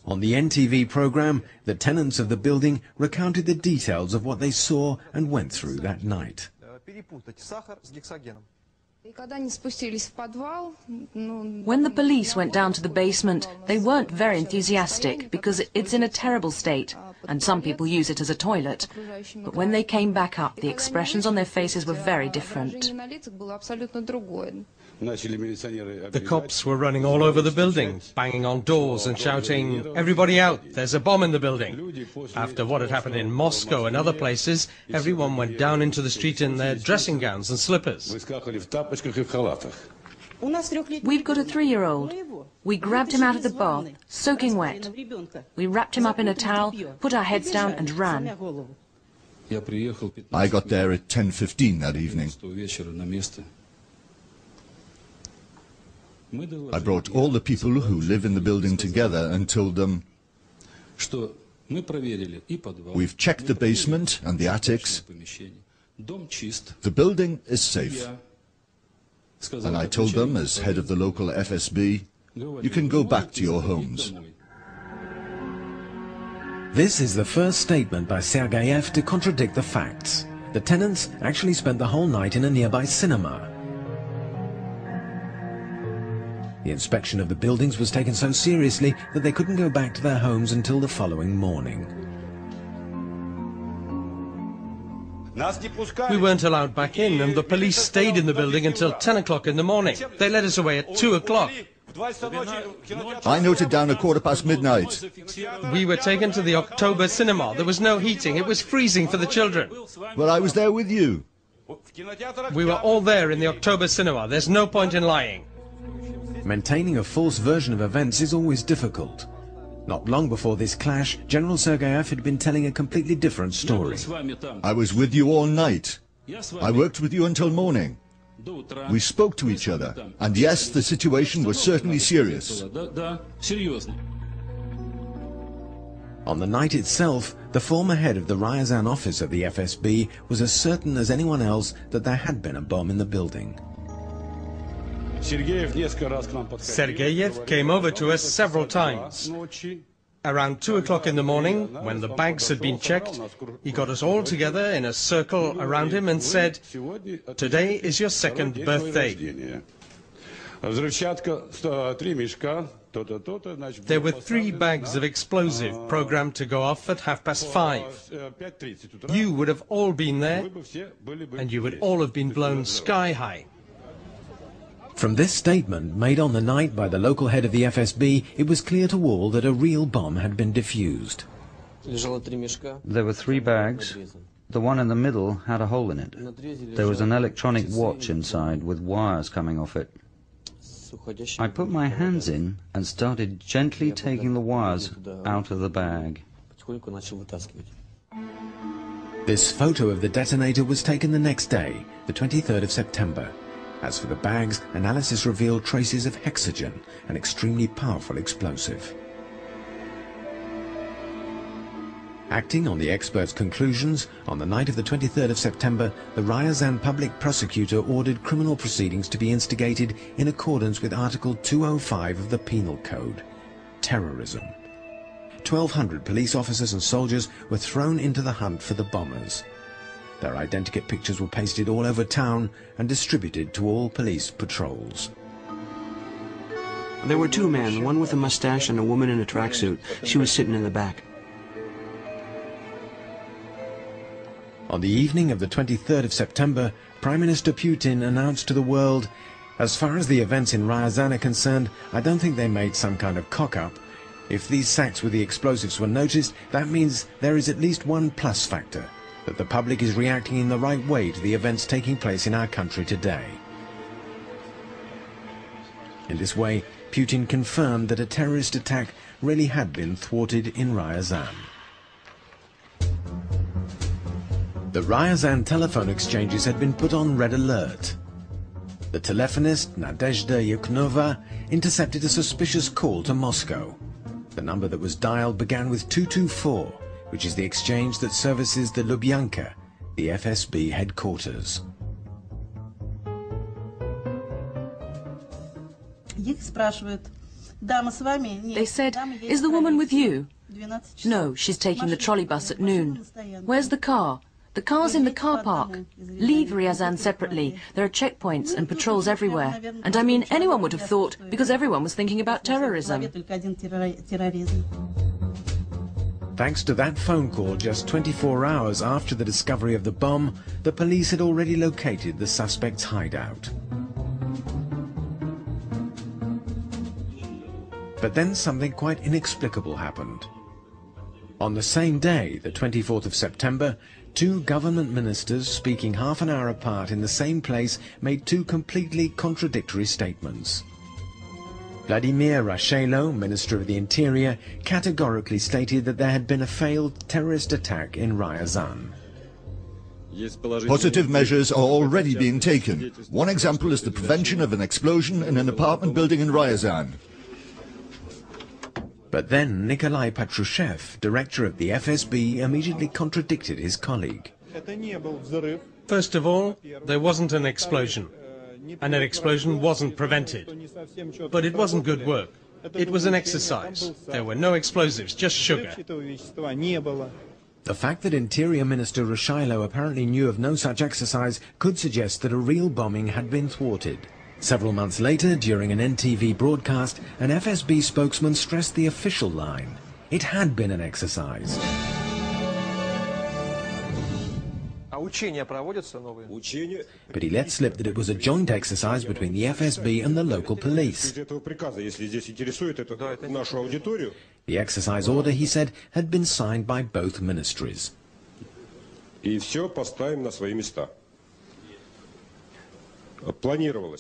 On the NTV program, the tenants of the building recounted the details of what they saw and went through that night. When the police went down to the basement, they weren't very enthusiastic because it's in a terrible state, and some people use it as a toilet. But when they came back up, the expressions on their faces were very different. The cops were running all over the building, banging on doors and shouting, "Everybody out, there's a bomb in the building." After what had happened in Moscow and other places, everyone went down into the street in their dressing gowns and slippers. We've got a 3-year-old. We grabbed him out of the bath, soaking wet. We wrapped him up in a towel, put our heads down and ran. I got there at 10:15 that evening. I brought all the people who live in the building together and told them, "We've checked the basement and the attics. The building is safe." And I told them, as head of the local FSB, "You can go back to your homes." This is the first statement by Sergeyev to contradict the facts. The tenants actually spent the whole night in a nearby cinema. The inspection of the buildings was taken so seriously that they couldn't go back to their homes until the following morning. We weren't allowed back in, and the police stayed in the building until 10 o'clock in the morning. They let us away at 2 o'clock. I noted down midnight. We were taken to the October cinema. There was no heating. It was freezing for the children. Well, I was there with you. We were all there in the October cinema. There's no point in lying. Maintaining a false version of events is always difficult. Not long before this clash, General Sergeyev had been telling a completely different story. I was with you all night. I worked with you until morning. We spoke to each other, and yes, the situation was certainly serious. On the night itself, the former head of the Ryazan office of the FSB was as certain as anyone else that there had been a bomb in the building. Sergeyev came over to us several times. Around 2 o'clock in the morning, when the bags had been checked, he got us all together in a circle around him and said, "Today is your second birthday." There were 3 bags of explosive programmed to go off at 5:30. You would have all been there, and you would all have been blown sky high. From this statement, made on the night by the local head of the FSB, it was clear to all that a real bomb had been defused. There were 3 bags. The one in the middle had a hole in it. There was an electronic watch inside with wires coming off it. I put my hands in and started gently taking the wires out of the bag. This photo of the detonator was taken the next day, the 23rd of September. As for the bags, analysis revealed traces of hexogen, an extremely powerful explosive. Acting on the experts' conclusions, on the night of the 23rd of September, the Ryazan public prosecutor ordered criminal proceedings to be instigated in accordance with Article 205 of the Penal Code, terrorism. 1,200 police officers and soldiers were thrown into the hunt for the bombers. Their identikit pictures were pasted all over town and distributed to all police patrols. There were 2 men, one with a mustache and a woman in a tracksuit. She was sitting in the back. On the evening of the 23rd of September, Prime Minister Putin announced to the world, "As far as the events in Ryazan are concerned, I don't think they made some kind of cock-up. If these sacks with the explosives were noticed, that means there is at least one plus factor, that the public is reacting in the right way to the events taking place in our country today." In this way, Putin confirmed that a terrorist attack really had been thwarted in Ryazan. The Ryazan telephone exchanges had been put on red alert. The telephonist, Nadezhda Yuknova, intercepted a suspicious call to Moscow. The number that was dialed began with 224, which is the exchange that services the Lubyanka, the FSB headquarters. They said, "Is the woman with you?" "No, she's taking the trolley bus at noon." "Where's the car?" "The car's in the car park." "Leave Ryazan separately. There are checkpoints and patrols everywhere." And I mean, anyone would have thought, because everyone was thinking about terrorism. Thanks to that phone call just 24 hours after the discovery of the bomb, the police had already located the suspect's hideout. But then something quite inexplicable happened. On the same day, the 24th of September, two government ministers speaking half an hour apart in the same place made two completely contradictory statements. Vladimir Russsio, Minister of the Interior, categorically stated that there had been a failed terrorist attack in Ryazan. Positive measures are already being taken. One example is the prevention of an explosion in an apartment building in Ryazan. But then Nikolai Patrushev, director of the FSB, immediately contradicted his colleague. First of all, there wasn't an explosion, and an explosion wasn't prevented. But it wasn't good work. It was an exercise. There were no explosives, just sugar. The fact that Interior Minister Russsio apparently knew of no such exercise could suggest that a real bombing had been thwarted. Several months later, during an NTV broadcast, an FSB spokesman stressed the official line. It had been an exercise. But he let slip that it was a joint exercise between the FSB and the local police. The exercise order, he said, had been signed by both ministries.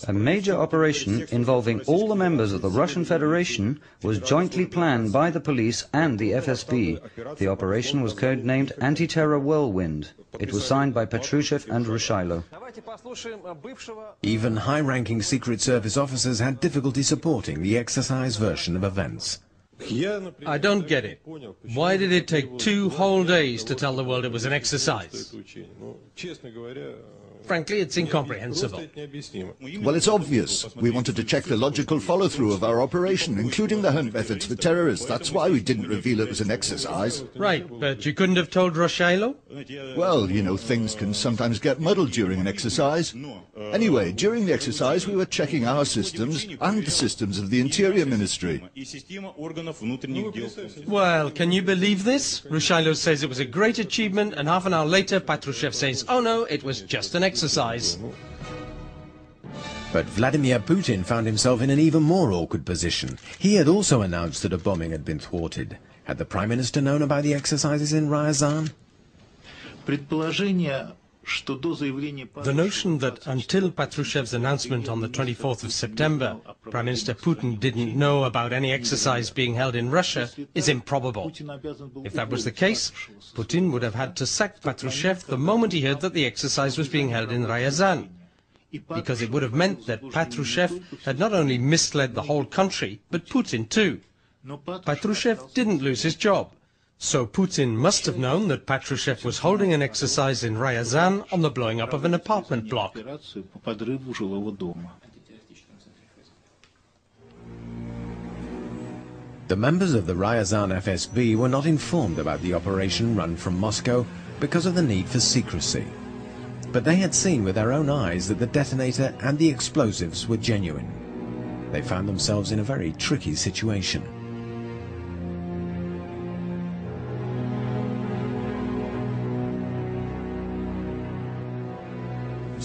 A major operation involving all the members of the Russian Federation was jointly planned by the police and the FSB. The operation was codenamed Anti-Terror Whirlwind. It was signed by Patrushev and Russsio. Even high-ranking Secret Service officers had difficulty supporting the exercise version of events. I don't get it. Why did it take 2 whole days to tell the world it was an exercise? Frankly, it's incomprehensible. Well, it's obvious. We wanted to check the logical follow-through of our operation, including the hunt methods for terrorists. That's why we didn't reveal it was an exercise. Right, but you couldn't have told Russsio? Well, you know, things can sometimes get muddled during an exercise. Anyway, during the exercise, we were checking our systems and the systems of the Interior Ministry. Well, can you believe this? Russsio says it was a great achievement, and half an hour later, Patrushev says, "Oh no, it was just an exercise." But Vladimir Putin found himself in an even more awkward position. He had also announced that a bombing had been thwarted. Had the Prime Minister known about the exercises in Ryazan? The notion that until Patrushev's announcement on the 24th of September, Prime Minister Putin didn't know about any exercise being held in Russia is improbable. If that was the case, Putin would have had to sack Patrushev the moment he heard that the exercise was being held in Ryazan, because it would have meant that Patrushev had not only misled the whole country, but Putin too. Patrushev didn't lose his job. So Putin must have known that Patrushev was holding an exercise in Ryazan on the blowing up of an apartment block. The members of the Ryazan FSB were not informed about the operation run from Moscow because of the need for secrecy. But they had seen with their own eyes that the detonator and the explosives were genuine. They found themselves in a very tricky situation.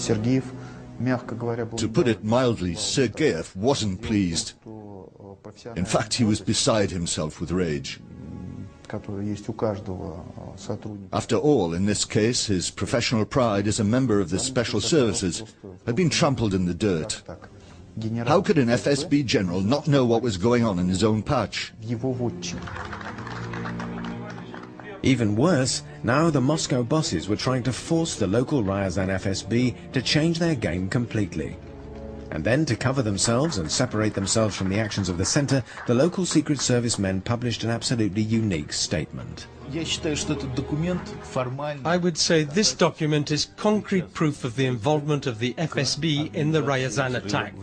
To put it mildly, Sergeyev wasn't pleased. In fact, he was beside himself with rage. After all, in this case, his professional pride as a member of the Special Services had been trampled in the dirt. How could an FSB general not know what was going on in his own patch? Even worse, now the Moscow bosses were trying to force the local Ryazan FSB to change their game completely. And then, to cover themselves and separate themselves from the actions of the center, the local Secret Service men published an absolutely unique statement. I would say this document is concrete proof of the involvement of the FSB in the Ryazan attack.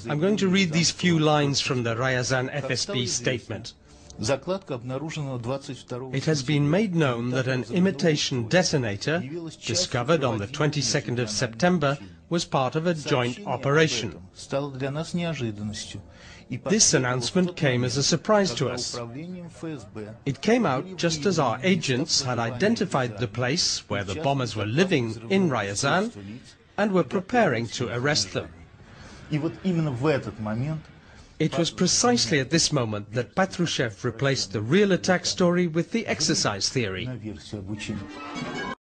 I'm going to read these few lines from the Ryazan FSB statement. It has been made known that an imitation detonator, discovered on the 22nd of September, was part of a joint operation. This announcement came as a surprise to us. It came out just as our agents had identified the place where the bombers were living in Ryazan and were preparing to arrest them. It was precisely at this moment that Patrushev replaced the real attack story with the exercise theory.